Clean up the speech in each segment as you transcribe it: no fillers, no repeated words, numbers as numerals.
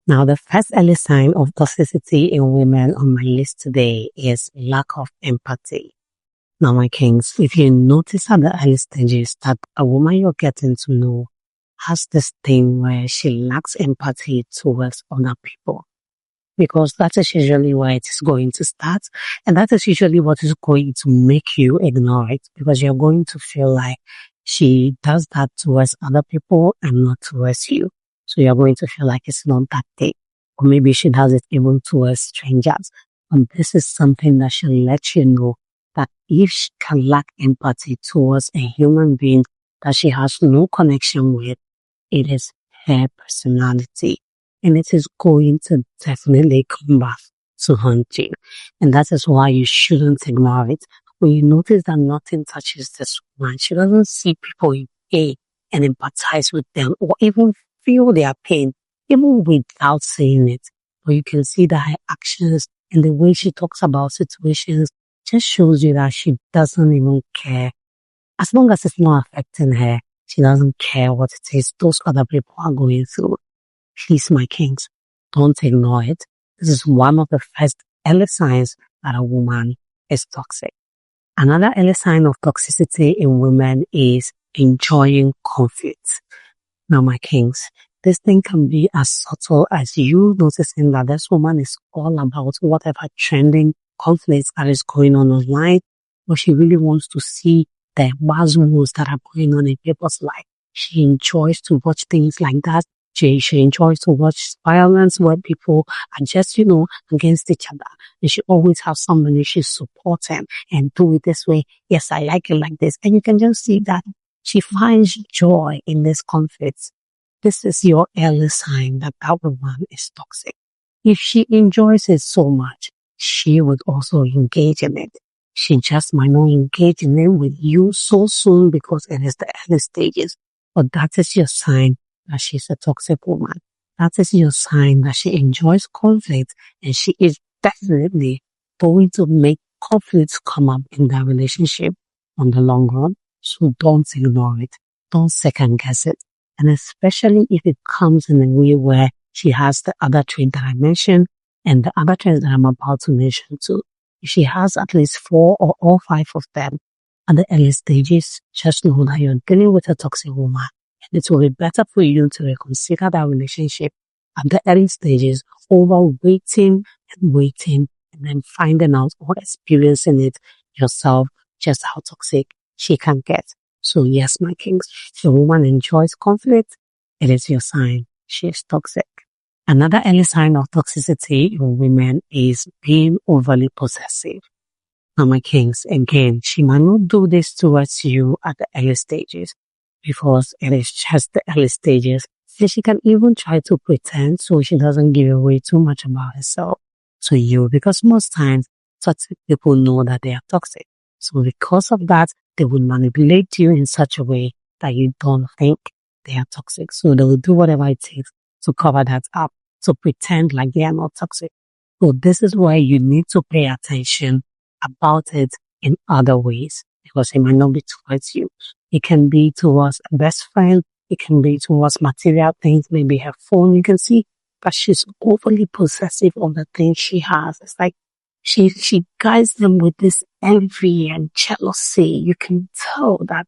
Now, the first early sign of toxicity in women on my list today is lack of empathy. Now, my kings, if you notice at the early stages that a woman you're getting to know has this thing where she lacks empathy towards other people, because that is usually where it is going to start, and that is usually what is going to make you ignore it, because you're going to feel like she does that towards other people and not towards you. So you're going to feel like it's not that thing, or maybe she does it even towards strangers. And this is something that should let you know that if she can lack empathy towards a human being that she has no connection with, it is her personality. And it is going to definitely come back to haunt you. And that is why you shouldn't ignore it. When you notice that nothing touches this woman, she doesn't see people in pain and empathize with them or even feel their pain, even without saying it. But you can see that her actions and the way she talks about situations just shows you that she doesn't even care. As long as it's not affecting her, she doesn't care what it is those other people are going through. Please, my kings, don't ignore it. This is one of the first early signs that a woman is toxic. Another early sign of toxicity in women is enjoying conflict. Now, my kings, this thing can be as subtle as you noticing that this woman is all about whatever trending conflicts that is going on online, but she really wants to see the buzzwords that are going on in people's life. She enjoys to watch things like that. She enjoys to watch violence where people are just, against each other. And she always has somebody she's supporting and do it this way. Yes, I like it like this. And you can just see that she finds joy in this conflict. This is your early sign that that woman is toxic. If she enjoys it so much, she would also engage in it. She just might not engage in it with you so soon because it is the early stages. But that is your sign that she's a toxic woman. That is your sign that she enjoys conflict and she is definitely going to make conflicts come up in that relationship on the long run. So don't ignore it. Don't second guess it. And especially if it comes in a way where she has the other trait that I mentioned and the other traits that I'm about to mention too. If she has at least 4 or all 5 of them at the early stages, just know that you're dealing with a toxic woman. And it will be better for you to reconsider that relationship at the early stages over waiting and then finding out or experiencing it yourself just how toxic she can get. So yes, my kings, if a woman enjoys conflict, it is your sign she is toxic. Another early sign of toxicity in women is being overly possessive. Now, my kings, again, she might not do this towards you at the early stages because it is just the early stages. And she can even try to pretend so she doesn't give away too much about herself to you, because most times toxic people know that they are toxic. So because of that, they will manipulate you in such a way that you don't think they are toxic. So they will do whatever it takes to cover that up, to pretend like they are not toxic. So this is why you need to pay attention about it in other ways, because it might not be towards you. It can be towards a best friend. It can be towards material things, maybe her phone. You can see that she's overly possessive of the things she has. It's like she guides them with this envy and jealousy. You can tell that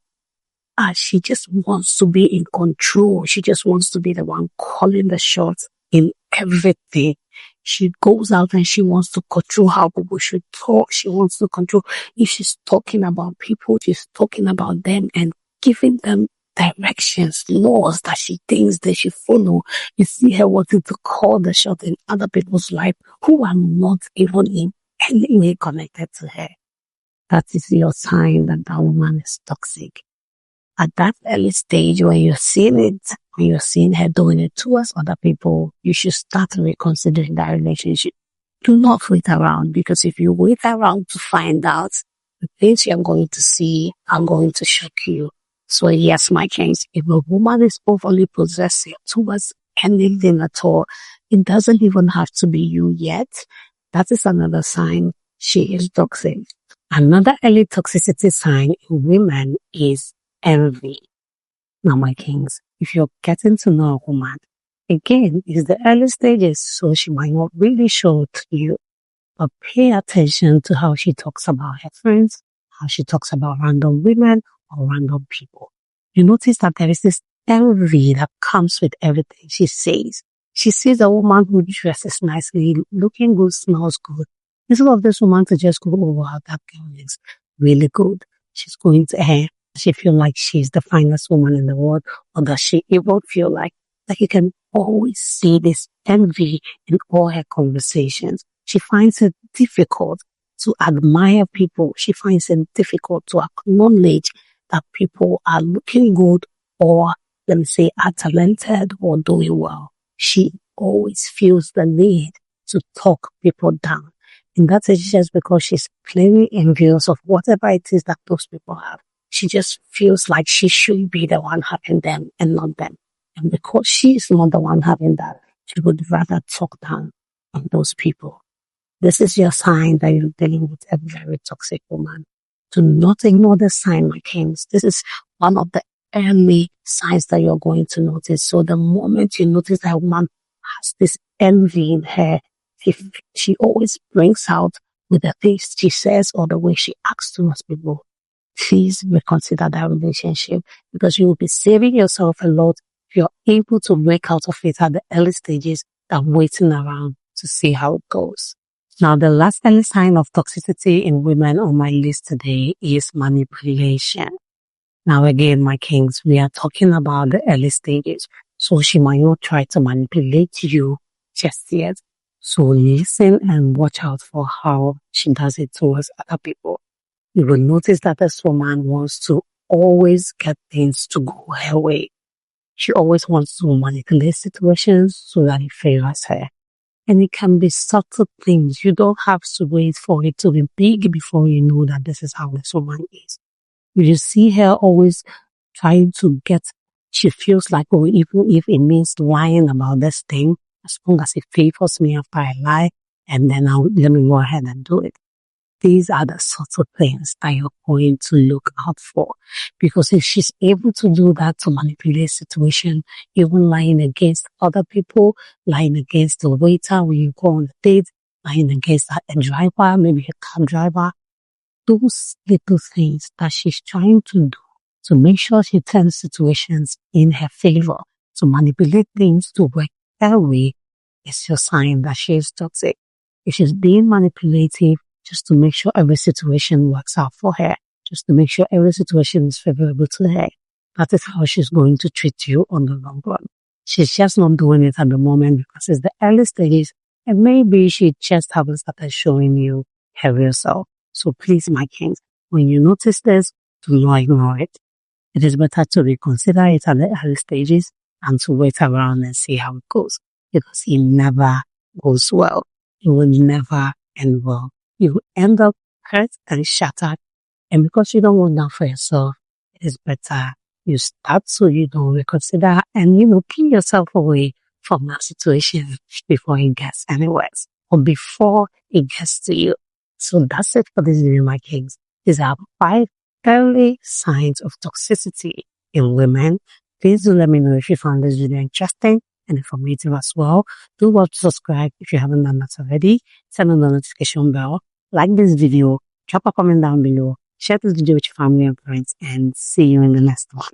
she just wants to be in control. She just wants to be the one calling the shots in everything. She goes out and she wants to control how people should talk. She wants to control if she's talking about people, she's talking about them and giving them directions, laws that she thinks they should follow. You see her wanting to call the shot in other people's life who are not even in any way connected to her. That is your sign that that woman is toxic. At that early stage, when you're seeing it, when you're seeing her doing it towards other people, you should start reconsidering that relationship. Do not wait around, because if you wait around to find out, the things you're going to see are going to shock you. So yes, my kings, if a woman is overly possessive towards anything at all, it doesn't even have to be you yet. That is another sign she is toxic. Another early toxicity sign in women is envy. Now, my kings, if you're getting to know a woman Again, it's the early stages, so she might not really show it to you. But pay attention to how she talks about her friends, how she talks about random women or random people. You notice that there is this envy that comes with everything she says. She sees a woman who dresses nicely, looking good, smells good. Instead of this woman to just go, oh wow, that girl is really good. She's going to her. She feel like she's the finest woman in the world, or does she even feel like you can always see this envy in all her conversations. She finds it difficult to admire people. She finds it difficult to acknowledge that people are looking good or, let me say, are talented or doing well. She always feels the need to talk people down. And that's just because she's plainly envious of whatever it is that those people have. She just feels like she should be the one having them and not them. And because she is not the one having that, she would rather talk down on those people. This is your sign that you're dealing with a very toxic woman. Do not ignore the sign, my kings. This is one of the early signs that you're going to notice. So the moment you notice that woman has this envy in her, if she always brings out with the things she says or the way she acts towards people, please reconsider that relationship, because you will be saving yourself a lot if you're able to break out of it at the early stages than waiting around to see how it goes. Now, the last early sign of toxicity in women on my list today is manipulation. Now, again, my kings, we are talking about the early stages, so she might not try to manipulate you just yet. So listen and watch out for how she does it towards other people. You will notice that this woman wants to always get things to go her way. She always wants to manipulate situations so that it favors her. And it can be subtle things. You don't have to wait for it to be big before you know that this is how this woman is. You just see her always trying to get, she feels like, oh, even if it means lying about this thing, as long as it favors me after I lie, and then let me go ahead and do it. These are the subtle things that you're going to look out for. Because if she's able to do that to manipulate situation, even lying against other people, lying against the waiter when you go on a date, lying against a driver, maybe a cab driver, those little things that she's trying to do to make sure she turns situations in her favor, to manipulate things to work her way, is your sign that she is toxic. If she's being manipulative, just to make sure every situation works out for her, just to make sure every situation is favorable to her, that is how she's going to treat you on the long run. She's just not doing it at the moment because it's the early stages, and maybe she just hasn't started showing you her real self. So please, my kings, when you notice this, do not ignore it. It is better to reconsider it at the early stages and to wait around and see how it goes, because it never goes well. It will never end well. You will end up hurt and shattered. And because you don't want that for yourself, it is better you start so you don't reconsider and, keep yourself away from that situation before it gets anywhere or before it gets to you. So that's it for this video, my kings. These are 5 early signs of toxicity in women. Please do let me know if you found this video interesting and informative as well. Do watch, subscribe if you haven't done that already. Turn on the notification bell. Like this video. Drop a comment down below. Share this video with your family and friends. And see you in the next one.